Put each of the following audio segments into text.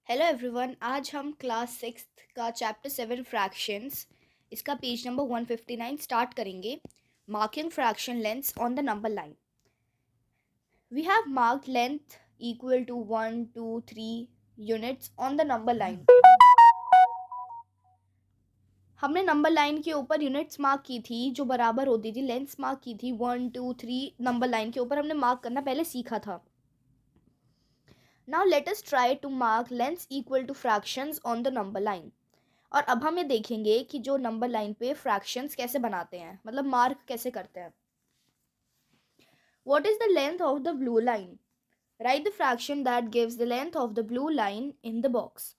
Hello everyone, आज हम class sixth का चैप्टर 7 फ्रैक्शंस इसका पेज नंबर 159 स्टार्ट करेंगे. Marking fraction lengths on the number line. We have marked length equal to 1 2 3 units on the number line. हमने number line के ऊपर units mark की थी जो बराबर होती थी लेंथ्स मार्क की थी 1 2 3. नंबर लाइन के ऊपर हमने मार्क करना पहले सीखा था. Now let us try to mark lengths equal to fractions on the number line. और अब हम ये देखेंगे कि जो नंबर लाइन पे फ्रैक्शंस कैसे बनाते हैं, मतलब मार्क कैसे करते हैं. What is the length of the blue line? Write the fraction that gives the length of the blue line in the box.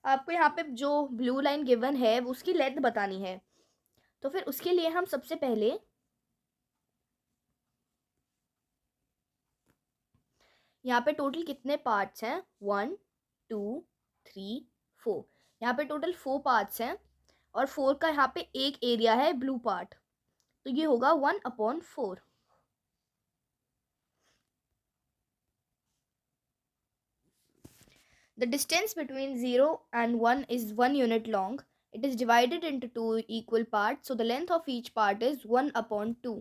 आपको यहाँ पे जो ब्लू लाइन गिवन है उसकी लेंथ बतानी है. तो फिर उसके लिए हम सबसे पहले यहाँ पे टोटल कितने पार्ट्स हैं, 1 2 3 4. यहाँ पे टोटल 4 पार्ट्स हैं और 4 का यहाँ पे एक एरिया है ब्लू पार्ट, तो ये होगा 1/4. The distance between 0 and 1 is 1 unit long. It is divided into 2 equal parts, so the length of each part is 1/2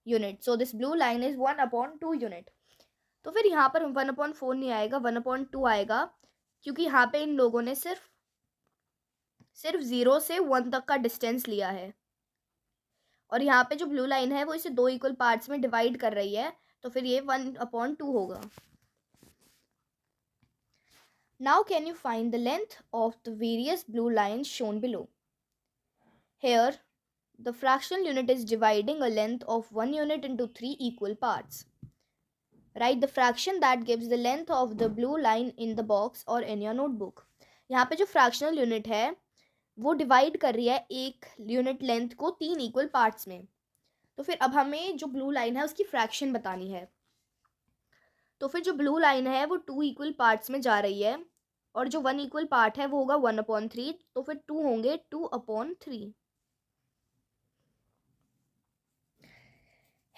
unit. So this blue line is 1/2 unit. तो फिर यहाँ पर 1/4 नहीं आएगा, 1/2 आएगा, क्योंकि यहाँ पे इन लोगों ने सिर्फ 0 से 1 तक का डिस्टेंस लिया है और यहाँ पे जो ब्लू लाइन है वो इसे 2 इक्वल पार्ट्स में डिवाइड कर रही है, तो फिर ये 1/2 होगा. Now can you find the length of the various blue lines shown below? Here, the fractional unit is dividing a length of 1 unit into 3 equal parts. Write the fraction that gives the length of the blue line in the box or in your notebook. यहाँ पे जो fractional unit है वो divide कर रही है एक unit length को 3 इक्वल पार्ट्स में. तो फिर अब हमें जो ब्लू लाइन है उसकी फ्रैक्शन बतानी है. तो फिर जो ब्लू लाइन है वो 2 इक्वल पार्ट्स में जा रही है और जो 1 इक्वल पार्ट है वो होगा 1/3, तो फिर 2 होंगे 2/3.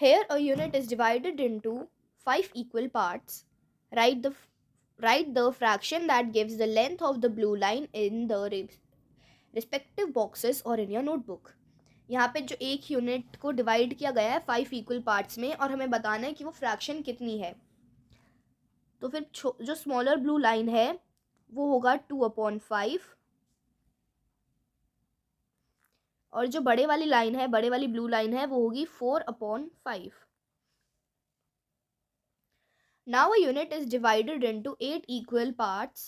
Here a unit is divided into 5 equal parts. Write the fraction that gives the length of the blue line in the respective boxes or in your notebook. यहाँ पे जो एक यूनिट को डिवाइड किया गया है 5 इक्वल पार्ट्स में और हमें बताना है कि वो फ्रैक्शन कितनी है. तो फिर जो स्मॉलर ब्लू लाइन है वो होगा 2/5 और जो बड़े वाली लाइन है, बड़े वाली ब्लू लाइन है, वो होगी 4/5. Now a unit is divided into 8 equal parts.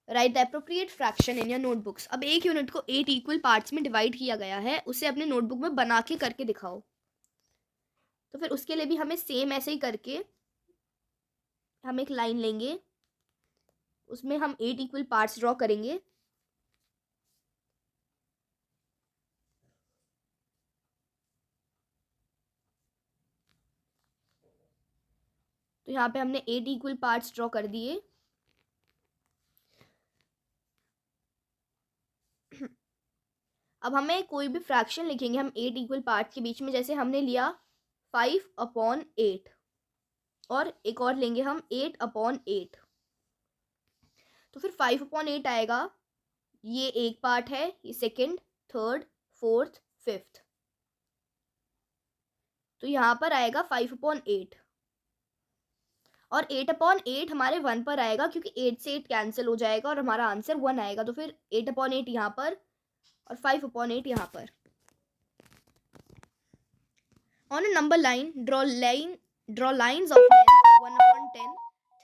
Write the appropriate fraction in your notebooks. अब एक यूनिट को 8 इक्वल पार्ट्स में डिवाइड किया गया है, उसे अपने नोटबुक में बना के करके दिखाओ. तो फिर उसके लिए भी हमें सेम ऐसे ही करके हम एक लाइन लेंगे, उसमें हम 8 इक्वल पार्ट्स ड्रॉ करेंगे. तो यहाँ पे हमने 8 इक्वल पार्ट्स ड्रॉ कर दिए. अब हमें कोई भी फ्रैक्शन लिखेंगे हम 8 इक्वल पार्ट्स के बीच में, जैसे हमने लिया 5/8 और एक और लेंगे हम 8/8. तो फिर 5/8 आएगा, ये एक पार्ट है, ये सेकंड, थर्ड, फोर्थ, फिफ्थ. तो यहाँ पर आएगा 5/8 और 8/8 हमारे 1 पर आएगा क्योंकि 8 से 8 कैंसिल हो जाएगा और हमारा आंसर 1 आएगा. तो फिर 8/8 यहाँ पर और 5/8 यहाँ पर. On a number line, draw lines of length 1/10,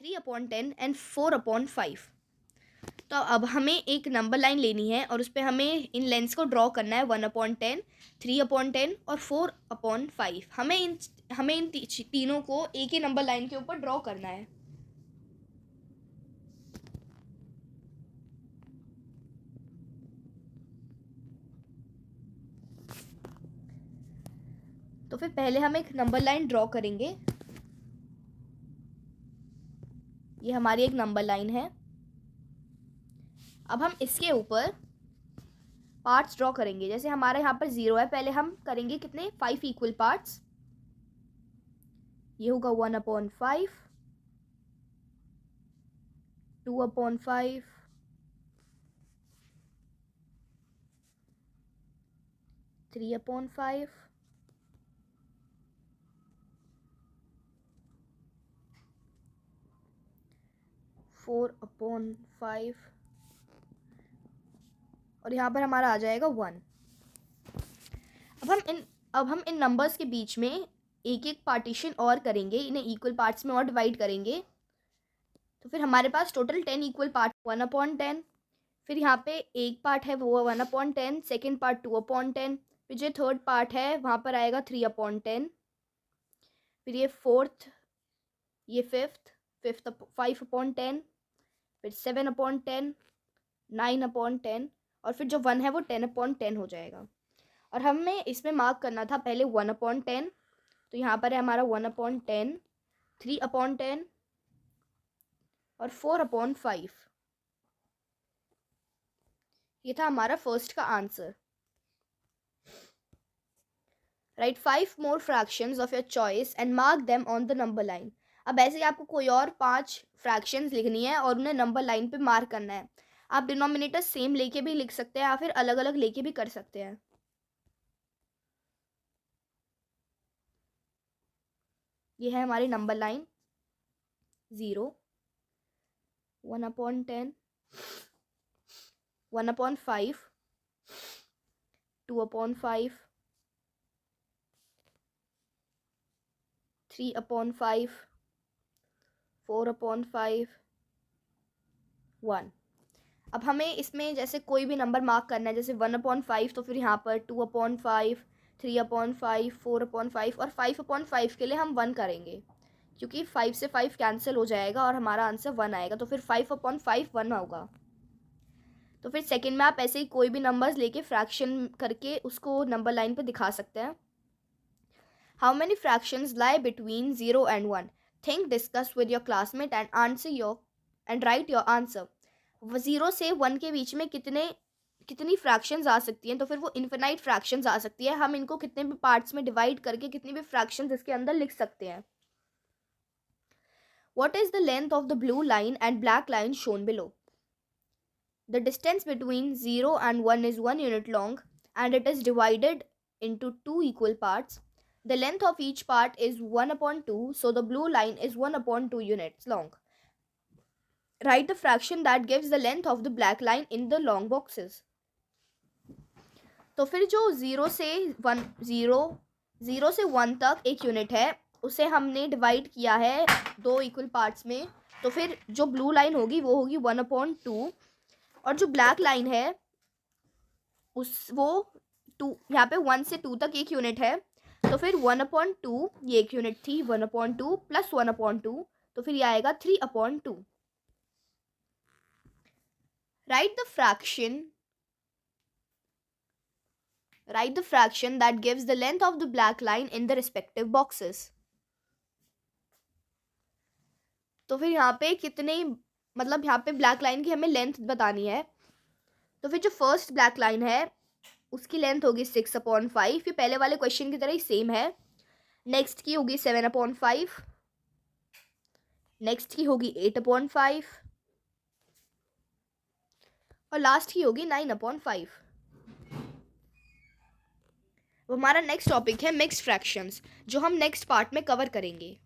3/10 and 4/5. तो अब हमें एक नंबर लाइन लेनी है और उस पर हमें इन लेंस को ड्रॉ करना है 1/10, 3/10 और 4/5. हमें इन तीनों को एक ही नंबर लाइन के ऊपर ड्रॉ करना है. तो फिर पहले हम एक नंबर लाइन ड्रॉ करेंगे. ये हमारी एक नंबर लाइन है. अब हम इसके ऊपर पार्ट्स ड्रॉ करेंगे. जैसे हमारे यहाँ पर 0 है, पहले हम करेंगे कितने 5 इक्वल पार्ट्स. ये होगा 1/5 2/5, 3/5, 4/5 और यहाँ पर हमारा आ जाएगा 1। अब हम इन नंबर्स के बीच में एक एक पार्टीशन और करेंगे, इन्हें इक्वल पार्ट्स में और डिवाइड करेंगे। तो फिर हमारे पास टोटल 10 इक्वल पार्ट 1/10। फिर यहाँ पे एक पार्ट है वो 1/10, सेकेंड पार्ट 2/10, फिर जो थर्ड पार्ट है वहाँ पर आएगा 3/10, फिर ये फोर्थ, ये फिफ्थ 5/10, फिर 7/10, 9/10 और फिर जो 1 है वो 10/10 हो जाएगा। और हमें इसमें मार्क करना था पहले 1/10, तो यहाँ पर है हमारा 1/10, 3/10 और 4/5। ये था हमारा फर्स्ट का answer. Right 5 more fractions of your choice and mark them on the number line। अब ऐसे ही आपको कोई और 5 फ्रैक्शंस लिखनी है और उन्हें नंबर लाइन पे मार्क करना है। आप डिनोमिनेटर सेम लेके भी लिख सकते हैं या फिर अलग अलग लेके भी कर सकते हैं। ये है हमारी नंबर लाइन 0, 1/10, 1/5, 2/5, 3/5, 4/5, 1। अब हमें इसमें जैसे कोई भी नंबर मार्क करना है, जैसे 1/5 तो फिर यहाँ पर 2/5, 3/5, 4/5 और 5/5 के लिए हम 1 करेंगे, क्योंकि 5 से 5 कैंसिल हो जाएगा और हमारा आंसर 1 आएगा। तो फिर 5/5 1 होगा। तो फिर सेकंड में आप ऐसे ही कोई भी नंबर्स लेके फ्रैक्शन करके उसको नंबर लाइन पे दिखा सकते हैं। How many fractions lie between 0 and 1? Think, discuss with your classmate and answer your and right your answer. 0 से 1 के बीच में कितनी फ्रैक्शंस आ सकती हैं? तो फिर वो इन्फिनाइट फ्रैक्शंस आ सकती है। हम इनको कितने भी पार्ट्स में डिवाइड करके कितनी भी फ्रैक्शंस इसके अंदर लिख सकते हैं। What is the length of the blue line and black line shown below? The distance between 0 and 1 is 1 unit long and it is divided into 2 equal parts. The length of each part is 1/2, so the blue line is 1/2 units long. Write the fraction that gives the length of the black line in the long boxes. तो फिर जो 0 से 1 तक एक unit है उसे हमने divide किया है 2 इक्वल पार्ट्स में। तो फिर जो ब्लू लाइन होगी वो होगी 1/2 और जो ब्लैक लाइन है वो 2, यहाँ पे 1 से 2 तक एक यूनिट है। तो फिर 1/2 ये एक यूनिट थी, 1/2 प्लस 1/2 तो फिर ये आएगा 3/2। Right the fraction that gives the length of the black line in the respective boxes। तो फिर यहाँ पे मतलब यहाँ पे ब्लैक लाइन की हमें लेंथ बतानी है। तो फिर जो फर्स्ट ब्लैक लाइन है उसकी लेंथ होगी 6/5, फिर पहले वाले क्वेश्चन की तरह ही सेम है। नेक्स्ट की होगी 7/5, नेक्स्ट की होगी 8/5 और लास्ट की होगी 9/5। वो हमारा नेक्स्ट टॉपिक है मिक्स्ड फ्रैक्शंस, जो हम नेक्स्ट पार्ट में कवर करेंगे।